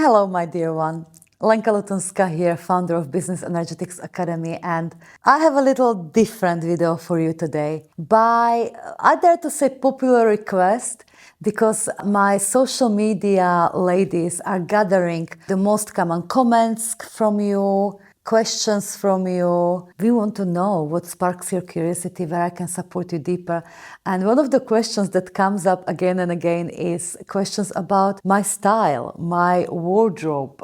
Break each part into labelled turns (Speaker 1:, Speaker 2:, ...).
Speaker 1: Hello, my dear one. Lenka Lutonska here, founder of Business Energetics Academy, and I have a little different video for you today. By, I dare to say, popular request, because my social media ladies are gathering the most common comments from you, questions from you. We want to know what sparks your curiosity, where I can support you deeper. And one of the questions that comes up again and again is questions about my style, my wardrobe,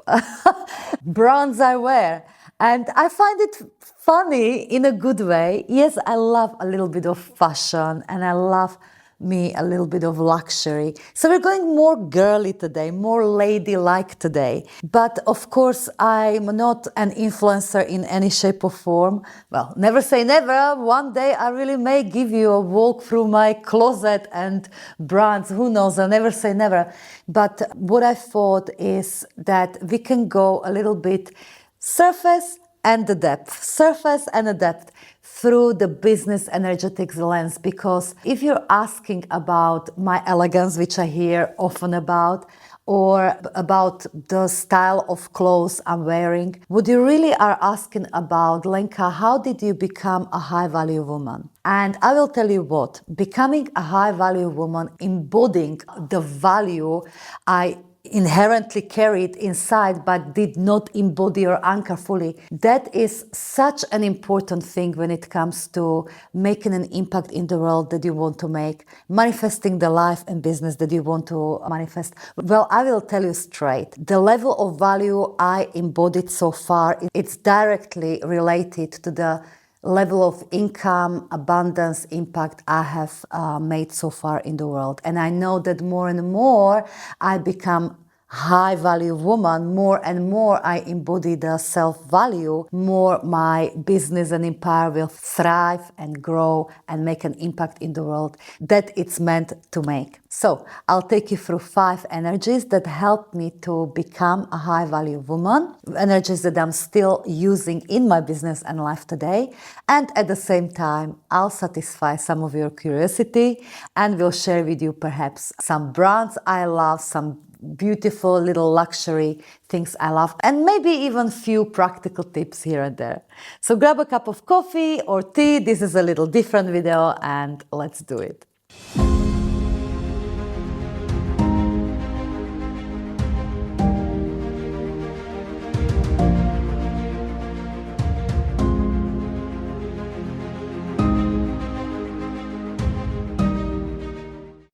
Speaker 1: brands I wear. And I find it funny in a good way. Yes, I love a little bit of fashion and I love me a little bit of luxury. So we're going more girly today, more ladylike today. But of course, I'm not an influencer in any shape or form. Well, never say never. One day I really may give you a walk through my closet and brands. Who knows? I'll never say never. But what I thought is that we can go a little bit surface and the depth, surface and the depth through the business energetics lens. Because if you're asking about my elegance, which I hear often about, or about the style of clothes I'm wearing, what you really are asking about, Lenka, how did you become a high-value woman? And I will tell you what, becoming a high-value woman, embodying the value I inherently carried inside but did not embody or anchor fully. That is such an important thing when it comes to making an impact in the world that you want to make, manifesting the life and business that you want to manifest. Well, I will tell you straight, the level of value I embodied so far, it's directly related to the level of income, abundance, impact I have made so far in the world. And I know that more and more I become high-value woman, more and more I embody the self-value, more my business and empire will thrive and grow and make an impact in the world that it's meant to make. So I'll take you through 5 energies that helped me to become a high-value woman, energies that I'm still using in my business and life today. And at the same time, I'll satisfy some of your curiosity and will share with you perhaps some brands I love, some beautiful little luxury things I love, and maybe even few practical tips here and there. So grab a cup of coffee or tea. This is a little different video and let's do it.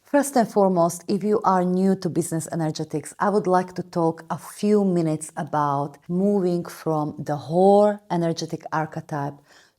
Speaker 1: First and foremost, if you are new to business energetics, I would like to talk a few minutes about moving from the whore energetic archetype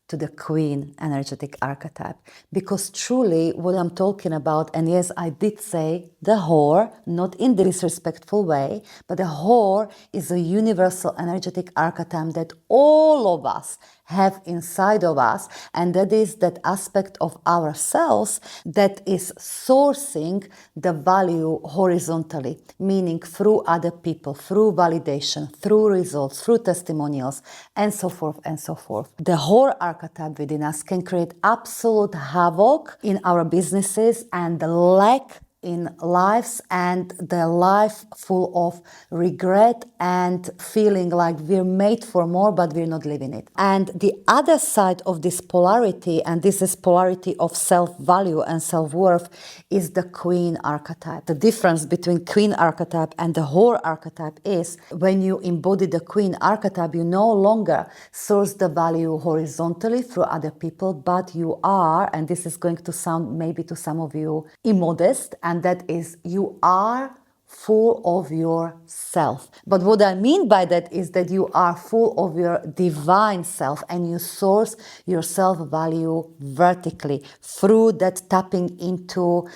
Speaker 1: to the queen energetic archetype. Because truly what I'm talking about, and yes, I did say the whore, not in the disrespectful way, but the whore is a universal energetic archetype that all of us have inside of us, and that is that aspect of ourselves that is sourcing the value horizontally, meaning through other people, through validation, through results, through testimonials, and so forth and so forth. The whore archetype within us can create absolute havoc in our businesses and the lack in lives, and the life full of regret and feeling like we're made for more but we're not living it. And the other side of this polarity, and this is polarity of self-value and self-worth, is the queen archetype. The difference between queen archetype and the whore archetype is when you embody the queen archetype, you no longer source the value horizontally through other people, but you are, and this is going to sound maybe to some of you immodest, and that is you are full of yourself. But what I mean by that is that you are full of your divine self and you source your self-value vertically through that tapping into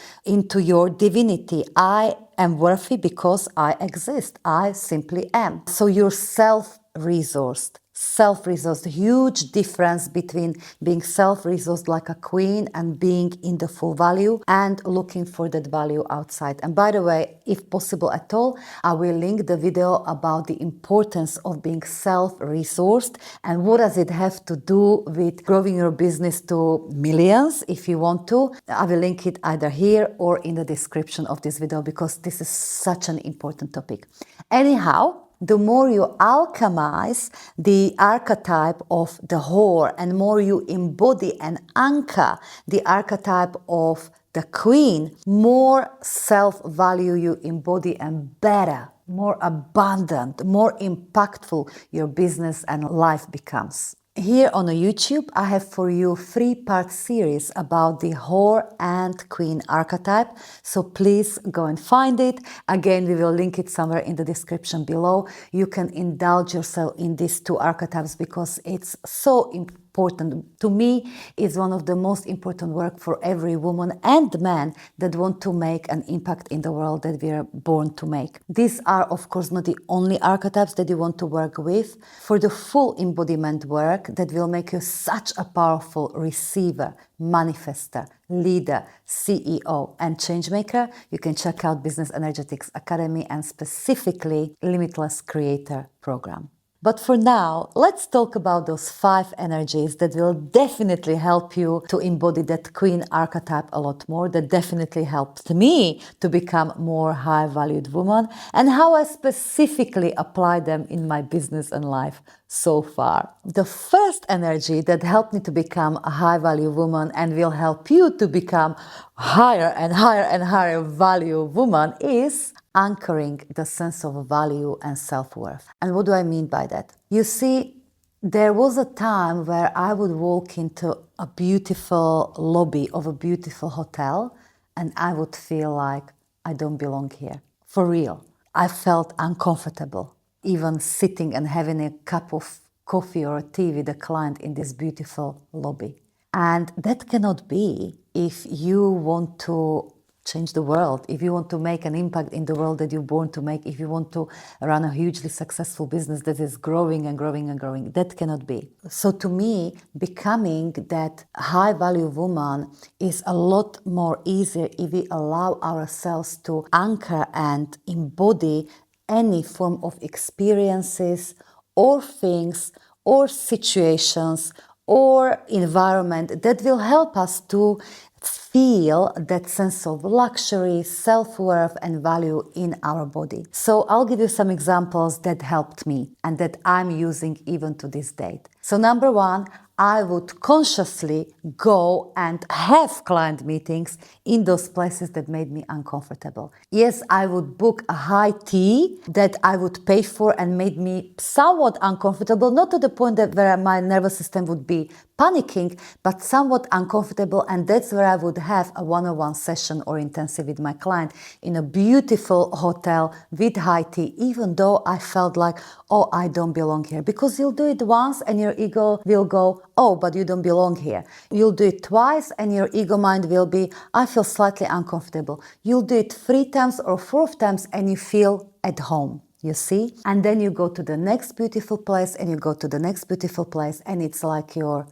Speaker 1: your divinity. I am worthy because I exist. I simply am. So you're self-resourced, self-resourced. Huge difference between being self-resourced like a queen and being in the full value and looking for that value outside. And by the way, if possible at all, I will link the video about the importance of being self-resourced and what does it have to do with growing your business to millions if you want to. I will link it either here or in the description of this video because this is such an important topic. Anyhow, the more you alchemize the archetype of the whore and more you embody and anchor the archetype of the queen, more self-value you embody and better, more abundant, more impactful your business and life becomes. Here on YouTube, I have for you a 3-part series about the whore and queen archetype. So please go and find it. Again, we will link it somewhere in the description below. You can indulge yourself in these 2 archetypes because it's so important. To me, it's one of the most important work for every woman and man that want to make an impact in the world that we are born to make. These are, of course, not the only archetypes that you want to work with. For the full embodiment work that will make you such a powerful receiver, manifester, leader, CEO, and changemaker, you can check out Business Energetics Academy and specifically Limitless Creator Program. But for now, let's talk about those 5 energies that will definitely help you to embody that queen archetype a lot more, that definitely helped me to become more high-valued woman, and how I specifically apply them in my business and life so far. The first energy that helped me to become a high-value woman and will help you to become higher and higher and higher value woman is anchoring the sense of value and self-worth. And what do I mean by that? You see, there was a time where I would walk into a beautiful lobby of a beautiful hotel and I would feel like I don't belong here. For real. I felt uncomfortable, even sitting and having a cup of coffee or tea with a client in this beautiful lobby. And that cannot be if you want to change the world, if you want to make an impact in the world that you're born to make, if you want to run a hugely successful business that is growing and growing and growing, that cannot be. So to me, becoming that high-value woman is a lot more easier if we allow ourselves to anchor and embody any form of experiences or things or situations or environment that will help us to feel that sense of luxury, self-worth and value in our body. So I'll give you some examples that helped me and that I'm using even to this date. So number 1, I would consciously go and have client meetings in those places that made me uncomfortable. Yes, I would book a high tea that I would pay for and made me somewhat uncomfortable, not to the point that where my nervous system would be panicking, but somewhat uncomfortable, and that's where I would have a one-on-one session or intensive with my client in a beautiful hotel with high tea, even though I felt like, oh, I don't belong here. Because you'll do it once and your ego will go, oh, but you don't belong here. You'll do it twice and your ego mind will be, I feel slightly uncomfortable. You'll do it 3 times or 4 times and you feel at home. You see? And then you go to the next beautiful place and you go to the next beautiful place and it's like your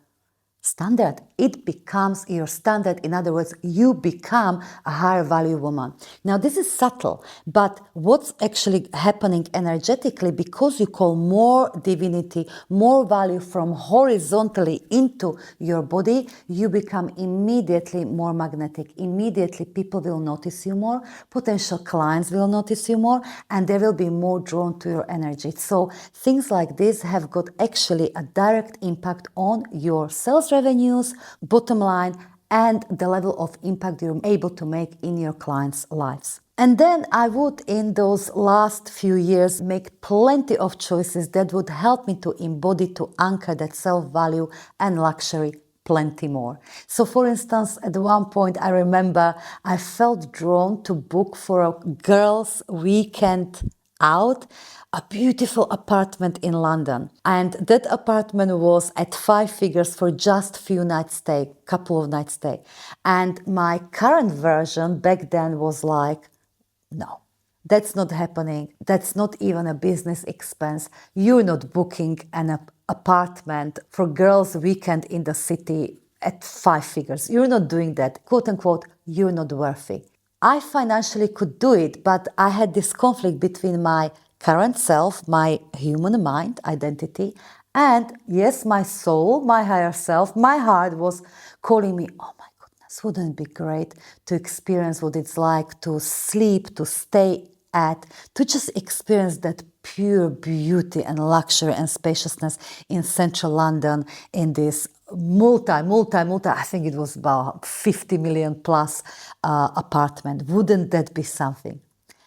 Speaker 1: standard. It becomes your standard. In other words, you become a higher value woman. Now, this is subtle, but what's actually happening energetically, because you call more divinity, more value from horizontally into your body, you become immediately more magnetic. Immediately, people will notice you more, potential clients will notice you more, and they will be more drawn to your energy. So things like this have got actually a direct impact on your sales revenues, bottom line, and the level of impact you're able to make in your clients' lives. And then I would, in those last few years, make plenty of choices that would help me to embody, to anchor that self-value and luxury plenty more. So for instance, at one point I remember I felt drawn to book for a girls' weekend out a beautiful apartment in London, and that apartment was at 5 figures for just few nights stay, couple of nights stay. And my current version back then was like, no, that's not happening. That's not even a business expense. You're not booking an apartment for girls' weekend in the city at 5 figures. You're not doing that. Quote unquote, you're not worthy. I financially could do it, but I had this conflict between my current self, my human mind, identity, and yes, my soul, my higher self, my heart was calling me, oh my goodness, wouldn't it be great to experience what it's like to sleep, to stay at, to just experience that pure beauty and luxury and spaciousness in central London in this I think it was about 50 million plus apartment. Wouldn't that be something?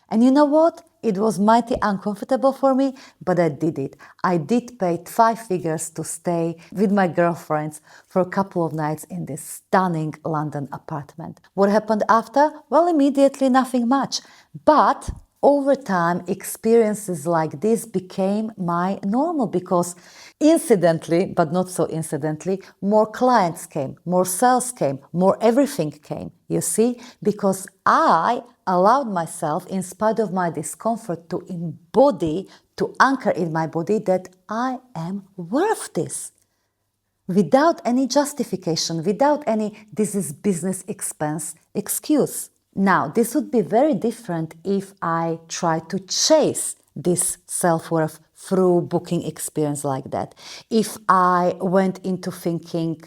Speaker 1: And you know what? It was mighty uncomfortable for me, but I did it. I did pay 5 figures to stay with my girlfriends for a couple of nights in this stunning London apartment. What happened after? Well, immediately nothing much. But over time, experiences like this became my normal because incidentally, but not so incidentally, more clients came, more sales came, more everything came, you see, because I allowed myself, in spite of my discomfort, to embody, to anchor in my body that I am worth this. Without any justification, without any this is business expense excuse. Now, this would be very different if I try to chase this self-worth through booking experience like that. If I went into thinking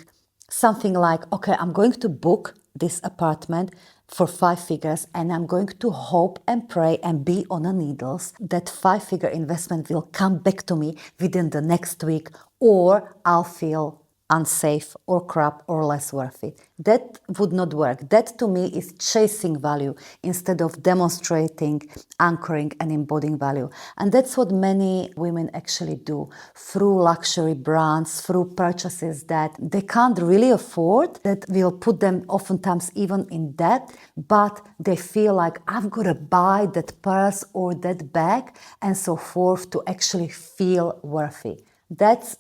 Speaker 1: something like, okay, I'm going to book this apartment for 5 figures and I'm going to hope and pray and be on the needles that 5-figure investment will come back to me within the next week, or I'll feel unsafe or crap or less worth it. That would not work. That to me is chasing value instead of demonstrating, anchoring and embodying value. And that's what many women actually do through luxury brands, through purchases that they can't really afford, that will put them oftentimes even in debt, but they feel like I've got to buy that purse or that bag and so forth to actually feel worthy. That's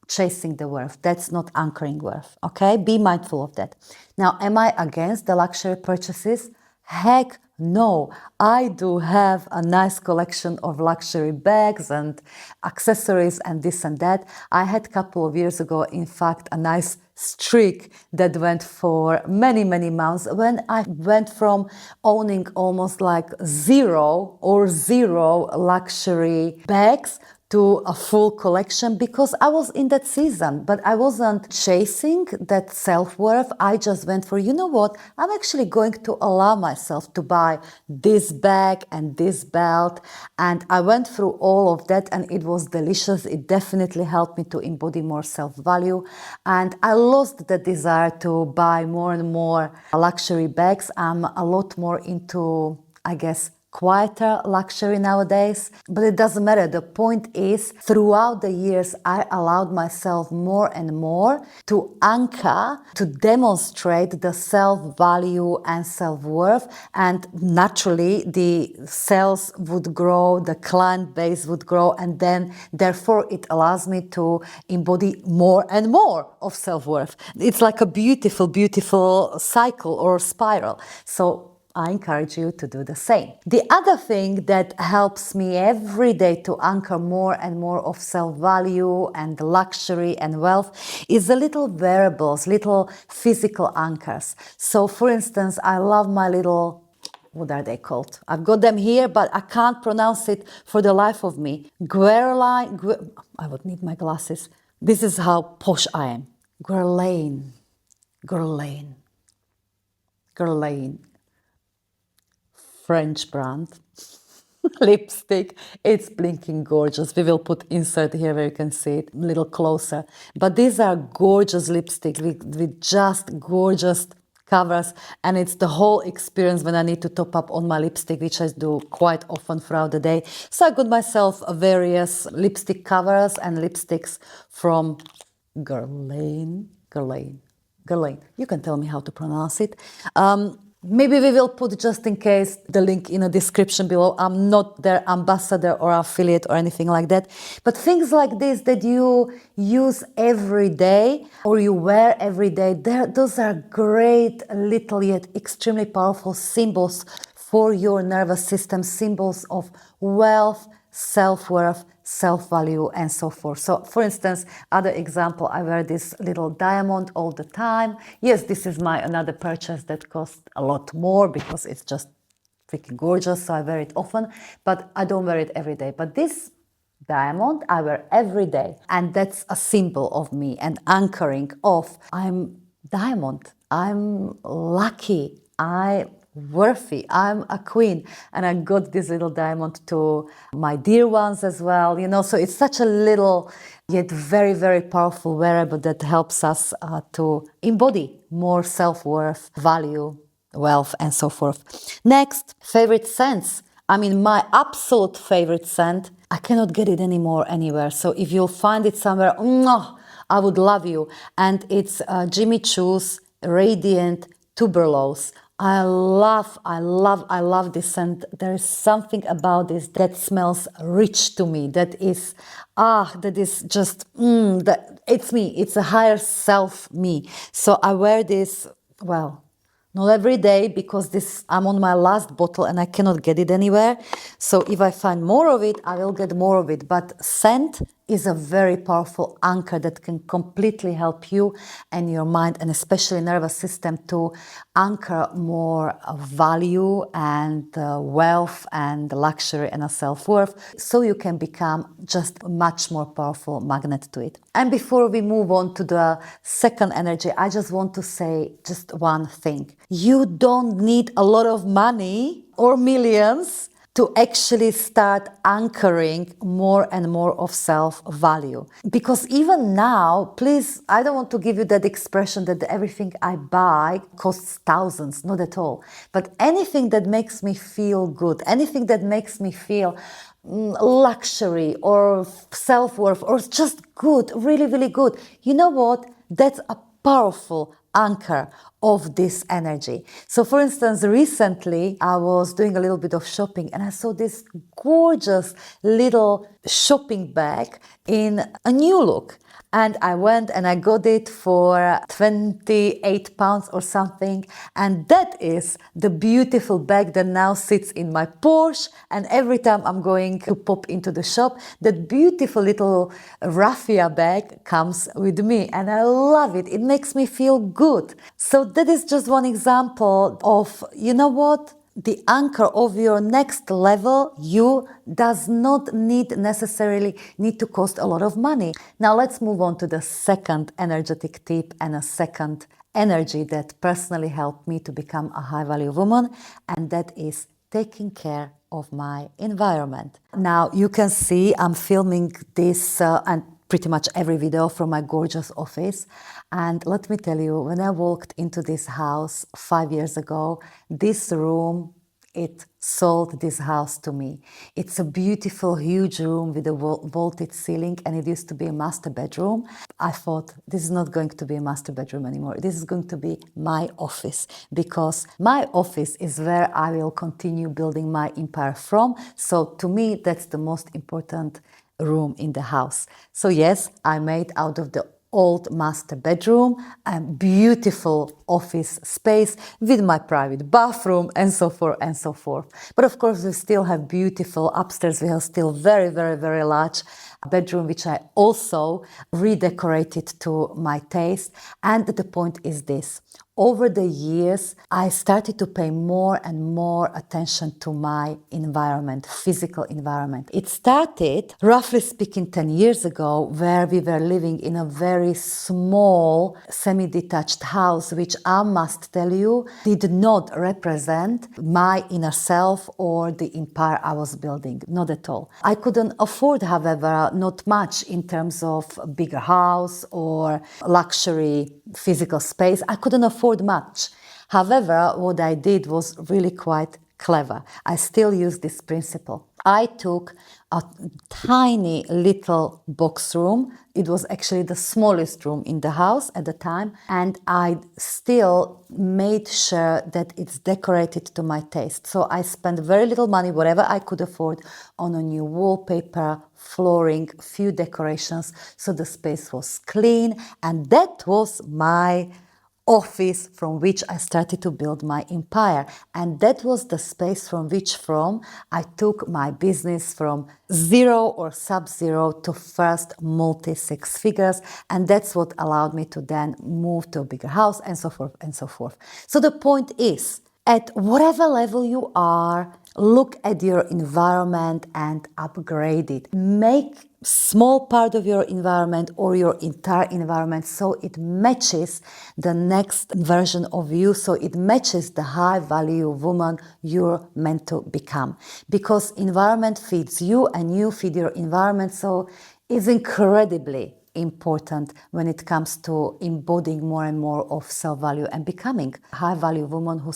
Speaker 1: chasing the worth. That's not anchoring worth. Okay? Be mindful of that. Now, am I against the luxury purchases? Heck no. I do have a nice collection of luxury bags and accessories and this and that. I had a couple of years ago, in fact, a nice streak that went for many, many months when I went from owning almost like zero luxury bags to a full collection because I was in that season, but I wasn't chasing that self-worth. I just went for, you know what, I'm actually going to allow myself to buy this bag and this belt. And I went through all of that and it was delicious. It definitely helped me to embody more self-value. And I lost the desire to buy more and more luxury bags. I'm a lot more into, I guess, quieter luxury nowadays, but it doesn't matter. The point is, throughout the years, I allowed myself more and more to anchor, to demonstrate the self-value and self-worth, and naturally the sales would grow, the client base would grow, and then therefore it allows me to embody more and more of self-worth. It's like a beautiful, beautiful cycle or spiral. So I encourage you to do the same. The other thing that helps me every day to anchor more and more of self-value and luxury and wealth is the little variables, little physical anchors. So for instance, I love my little, what are they called? I've got them here, but I can't pronounce it for the life of me. I would need my glasses. This is how posh I am. Guerlain. French brand lipstick. It's blinking gorgeous. We will put insert here where you can see it a little closer. But these are gorgeous lipstick with just gorgeous covers, and it's the whole experience when I need to top up on my lipstick, which I do quite often throughout the day. So I got myself various lipstick covers and lipsticks from Guerlain. You can tell me how to pronounce it. Maybe we will put, just in case, the link in the description below. I'm not their ambassador or affiliate or anything like that. But things like this that you use every day or you wear every day, those are great little yet extremely powerful symbols for your nervous system, symbols of wealth, self-worth, self-value, and so forth. So for instance, other example, I wear this little diamond all the time. Yes, this is my another purchase that costs a lot more because it's just freaking gorgeous, so I wear it often, but I don't wear it every day. But this diamond I wear every day, and that's a symbol of me and anchoring of I'm diamond, I'm lucky, I'm worthy, I'm a queen. And I got this little diamond to my dear ones as well, you know. So it's such a little yet very, very powerful wearable that helps us to embody more self-worth, value, wealth, and so forth. Next, favorite scents. I mean, my absolute favorite scent, I cannot get it anymore anywhere. So if you'll find it somewhere, I would love you. And it's Jimmy Choo's Radiant Tuberose. I love this scent. There is something about this that smells rich to me. That is just, it's me. It's a higher self me. So I wear this, well, not every day because I'm on my last bottle and I cannot get it anywhere. So if I find more of it, I will get more of it. But scent is a very powerful anchor that can completely help you and your mind, and especially nervous system, to anchor more value and wealth and luxury and a self-worth, so you can become just a much more powerful magnet to it. And before we move on to the second energy, I just want to say just one thing. You don't need a lot of money or millions to actually start anchoring more and more of self-value. Because even now, please, I don't want to give you that expression that everything I buy costs thousands, not at all. But anything that makes me feel good, anything that makes me feel luxury or self-worth or just good, really, really good, you know what? That's a powerful anchor of this energy. So for instance, recently I was doing a little bit of shopping and I saw this gorgeous little shopping bag in a new look. And I went and I got it for 28 pounds or something. And that is the beautiful bag that now sits in my Porsche. And every time I'm going to pop into the shop, that beautiful little raffia bag comes with me. And I love it. It makes me feel good. So that is just one example of, you know what? The anchor of your next level, you does not necessarily need to cost a lot of money. Now let's move on to the second energetic tip and a second energy that personally helped me to become a high value woman, and that is taking care of my environment. Now you can see I'm filming this and pretty much every video from my gorgeous office. And let me tell you, when I walked into this house 5 years ago, this room, it sold this house to me. It's a beautiful, huge room with a vaulted ceiling, and it used to be a master bedroom. I thought, this is not going to be a master bedroom anymore. This is going to be my office, because my office is where I will continue building my empire from. So to me, that's the most important room in the house. So yes, I made out of the old master bedroom a beautiful office space with my private bathroom and so forth and so forth. But of course, we still have beautiful upstairs. We have still very, very, very large bedroom, which I also redecorated to my taste. And the point is this. Over the years, I started to pay more and more attention to my environment, physical environment. It started, roughly speaking, 10 years ago, where we were living in a very small, semi-detached house, which I must tell you, did not represent my inner self or the empire I was building, not at all. I couldn't afford, however, not much in terms of a bigger house or luxury physical space. I couldn't afford much. However, what I did was really quite clever. I still use this principle. I took a tiny little box room. It was actually the smallest room in the house at the time, and I still made sure that it's decorated to my taste. So I spent very little money, whatever I could afford, on a new wallpaper, flooring, few decorations, so the space was clean, and that was my office from which I started to build my empire. And that was the space from which I took my business from zero or sub-zero to first multi-six figures. And that's what allowed me to then move to a bigger house and so forth and so forth. So the point is, at whatever level you are, look at your environment and upgrade it. Make small part of your environment or your entire environment so it matches the next version of you, so it matches the high value woman you're meant to become. Because environment feeds you and you feed your environment, so it's incredibly important when it comes to embodying more and more of self-value and becoming a high-value woman who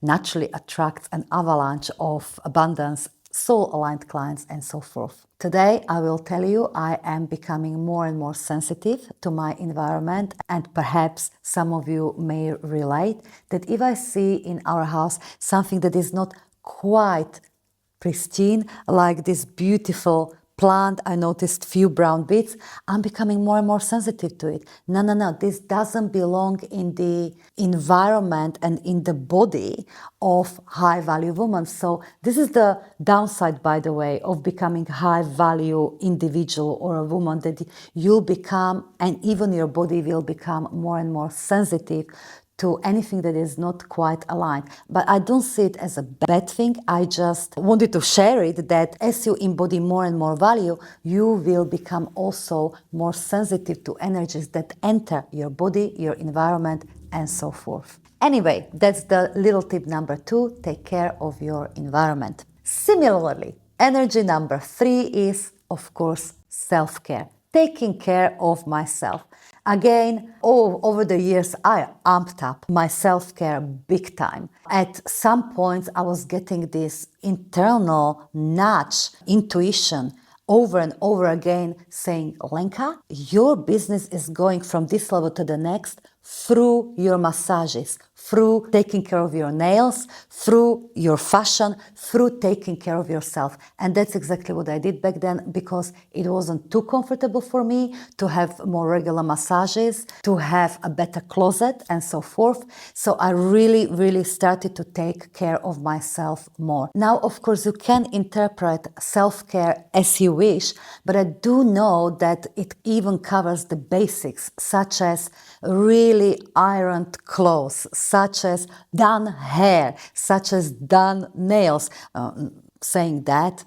Speaker 1: naturally attracts an avalanche of abundance, soul-aligned clients, and so forth. Today, I will tell you I am becoming more and more sensitive to my environment, and perhaps some of you may relate that if I see in our house something that is not quite pristine, like this beautiful plant, I noticed few brown bits, I'm becoming more and more sensitive to it. No, this doesn't belong in the environment and in the body of high-value women. So this is the downside, by the way, of becoming high-value individual or a woman, that you'll become, and even your body will become more and more sensitive to anything that is not quite aligned. But I don't see it as a bad thing. I just wanted to share it that as you embody more and more value, you will become also more sensitive to energies that enter your body, your environment, and so forth. Anyway, that's the little tip number 2, take care of your environment. Similarly, energy number 3 is, of course, self-care. Taking care of myself. Again, over the years, I amped up my self-care big time. At some points, I was getting this internal nudge, intuition, over and over again saying, Lenka, your business is going from this level to the next through your massages, through taking care of your nails, through your fashion, through taking care of yourself. And that's exactly what I did back then, because it wasn't too comfortable for me to have more regular massages, to have a better closet and so forth. So I really started to take care of myself more. Now, of course, you can interpret self-care as you wish, but I do know that it even covers the basics, such as really ironed clothes, such as done hair, such as done nails. Saying that,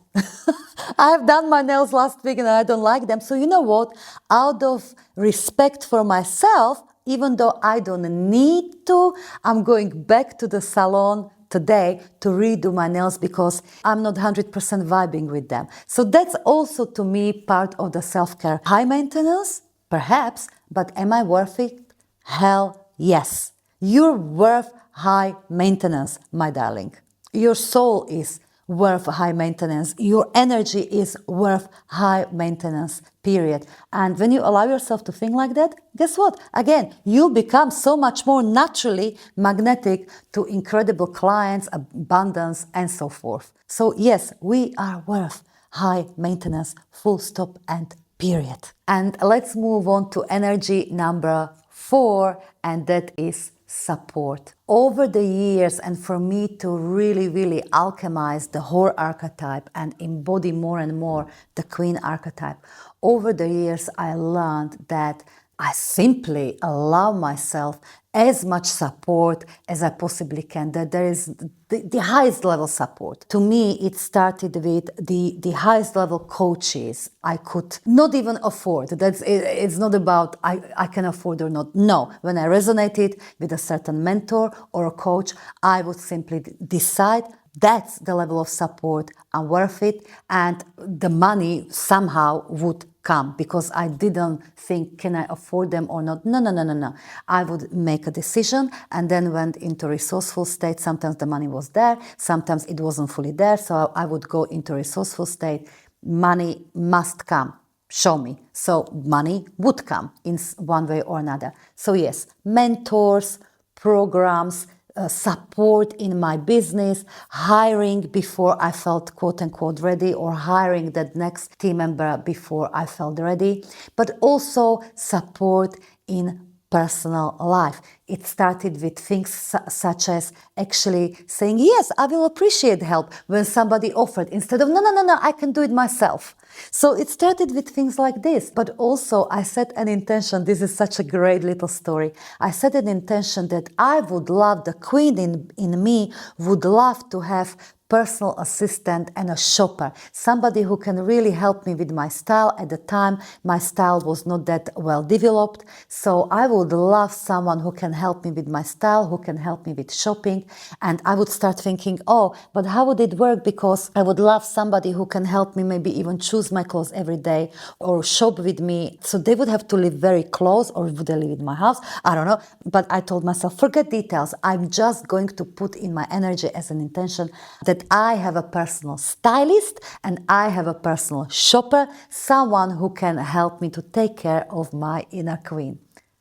Speaker 1: I have done my nails last week and I don't like them. So you know what? Out of respect for myself, even though I don't need to, I'm going back to the salon today to redo my nails because I'm not 100% vibing with them. So that's also to me part of the self-care. High maintenance? Perhaps, but am I worth it? Hell yes. You're worth high maintenance, my darling. Your soul is worth high maintenance. Your energy is worth high maintenance, period. And when you allow yourself to think like that, guess what? Again, you'll become so much more naturally magnetic to incredible clients, abundance, and so forth. So yes, we are worth high maintenance, full stop and period. And let's move on to energy number 4, and that is support. Over the years, and for me to really alchemize the whore archetype and embody more and more the queen archetype, over the years I learned that I simply allow myself as much support as I possibly can, that there is the highest level support. To me, it started with the highest level coaches I could not even afford. It's not about I can afford or not. No, when I resonated with a certain mentor or a coach, I would simply decide that's the level of support, I'm worth it, and the money somehow would come, because I didn't think, can I afford them or not? No. I would make a decision and then went into resourceful state. Sometimes the money was there, sometimes it wasn't fully there, so I would go into resourceful state. Money must come. Show me. So money would come in one way or another. So yes, mentors, programs, support in my business, hiring before I felt quote unquote ready, or hiring that next team member before I felt ready, but also support in personal life. It started with things such as actually saying, yes, I will appreciate help when somebody offered, instead of, no, I can do it myself. So it started with things like this. But also I set an intention. This is such a great little story. I set an intention that I would love, the queen in me would love to have personal assistant and a shopper, somebody who can really help me with my style. At the time, my style was not that well developed, so I would love someone who can help me with my style, who can help me with shopping. And I would start thinking, oh, but how would it work? Because I would love somebody who can help me maybe even choose my clothes every day or shop with me. So they would have to live very close, or would they live in my house? I don't know. But I told myself, forget details. I'm just going to put in my energy as an intention that I have a personal stylist and I have a personal shopper, someone who can help me to take care of my inner queen.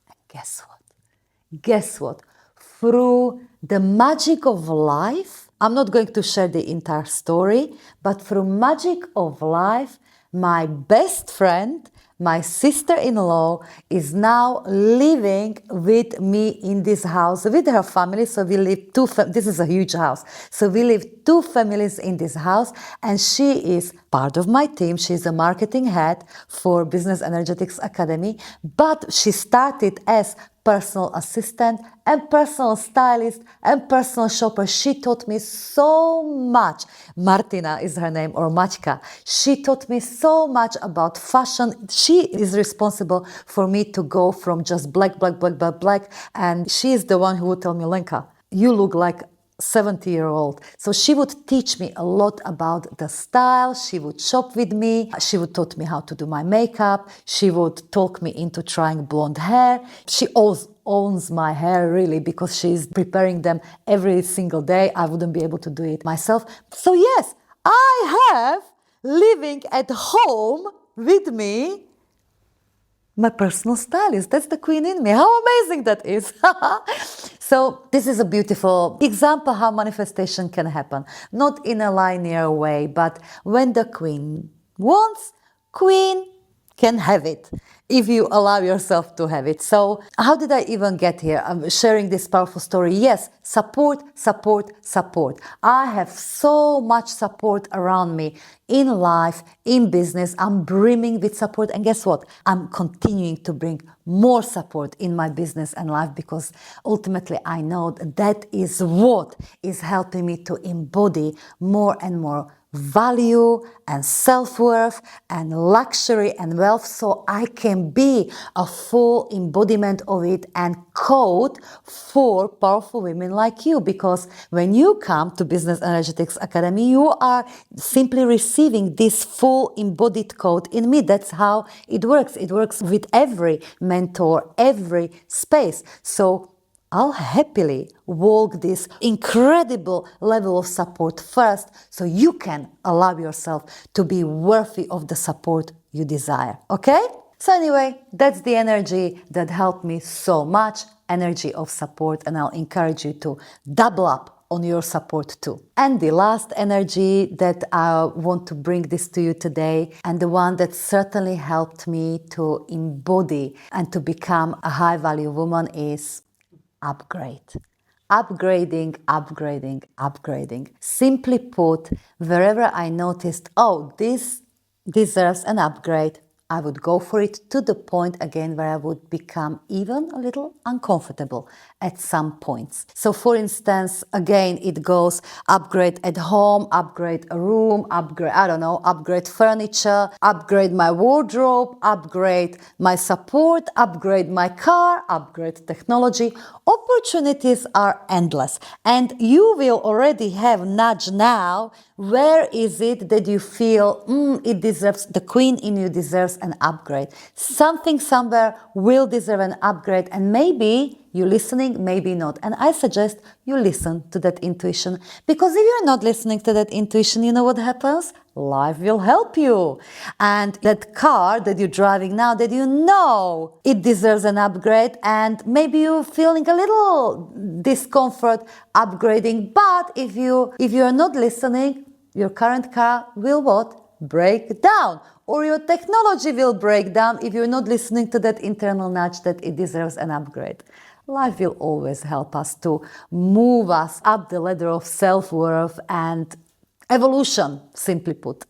Speaker 1: And guess what? Guess what? Through the magic of life, I'm not going to share the entire story, but through magic of life, my best friend, my sister-in-law, is now living with me in this house with her family. So we live this is a huge house. So we live two families in this house, and she is part of my team. She's a marketing head for Business Energetics Academy, but she started as personal assistant and personal stylist and personal shopper. She taught me so much. Martina is her name, or Maćka. She taught me so much about fashion. She is responsible for me to go from just black, and she is the one who would tell me, Lenka, you look like 70-year-old. So she would teach me a lot about the style. She would shop with me. She would taught me how to do my makeup. She would talk me into trying blonde hair. She always owns my hair, really, because she's preparing them every single day. I wouldn't be able to do it myself. So yes, I have living at home with me my personal stylist. That's the queen in me. How amazing that is. So this is a beautiful example how manifestation can happen. Not in a linear way, but when the queen wants, queen can have it, if you allow yourself to have it. So how did I even get here? I'm sharing this powerful story. Yes, support. I have so much support around me in life, in business. I'm brimming with support. And guess what? I'm continuing to bring more support in my business and life, because ultimately I know that is what is helping me to embody more and more value and self-worth and luxury and wealth, so I can be a full embodiment of it and code for powerful women like you. Because when you come to Business Energetics Academy, you are simply receiving this full embodied code in me. That's how it works. It works with every mentor, every space. So I'll happily walk this incredible level of support first, so you can allow yourself to be worthy of the support you desire. Okay? So anyway, that's the energy that helped me so much, energy of support, and I'll encourage you to double up on your support too. And the last energy that I want to bring this to you today, and the one that certainly helped me to embody and to become a high value woman, is upgrade. Upgrading. Simply put, wherever I noticed, oh, this deserves an upgrade, I would go for it, to the point again where I would become even a little uncomfortable at some points. So for instance, again, it goes upgrade at home, upgrade a room, upgrade furniture, upgrade my wardrobe, upgrade my support, upgrade my car, upgrade technology. Opportunities are endless, and you will already have nudge now. Where is it that you feel it deserves, the queen in you deserves an upgrade? Something somewhere will deserve an upgrade, and maybe you're listening, maybe not. And I suggest you listen to that intuition, because if you're not listening to that intuition, you know what happens? Life will help you. And that car that you're driving now, that you know it deserves an upgrade, and maybe you're feeling a little discomfort upgrading, but if you're not listening, your current car will what? Break down. or your technology will break down if you're not listening to that internal nudge that it deserves an upgrade. Life will always help us to move us up the ladder of self-worth and evolution, simply put.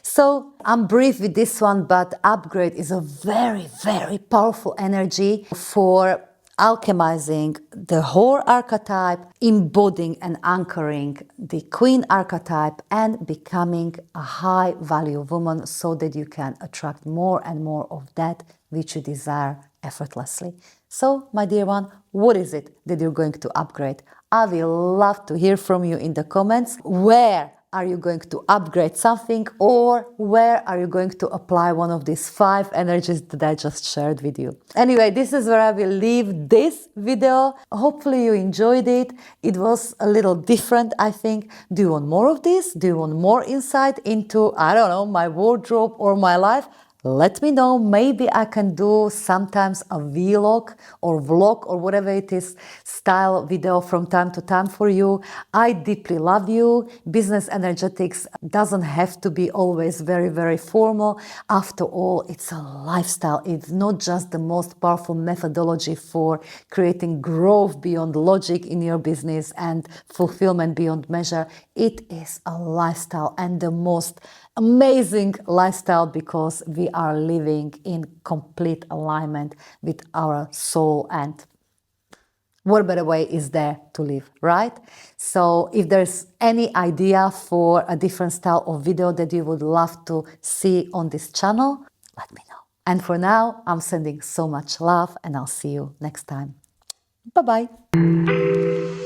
Speaker 1: So I'm brief with this one, but upgrade is a very, very powerful energy for alchemizing the whole archetype, embodying and anchoring the queen archetype, and becoming a high value woman so that you can attract more and more of that which you desire effortlessly. So, my dear one, what is it that you're going to upgrade? I will love to hear from you in the comments. Where are you going to upgrade something, or where are you going to apply one of these 5 energies that I just shared with you? Anyway, this is where I will leave this video. Hopefully you enjoyed it. It was a little different, I think. Do you want more of this? Do you want more insight into, I don't know, my wardrobe or my life? Let me know. Maybe I can do sometimes a vlog or whatever it is style video from time to time for you. I deeply love you. Business energetics doesn't have to be always very, very formal. After all, it's a lifestyle. It's not just the most powerful methodology for creating growth beyond logic in your business and fulfillment beyond measure. It is a lifestyle, and the most amazing lifestyle, because we are living in complete alignment with our soul, and what better way is there to live, right? So if there's any idea for a different style of video that you would love to see on this channel, let me know. And for now, I'm sending so much love, and I'll see you next time. Bye-bye.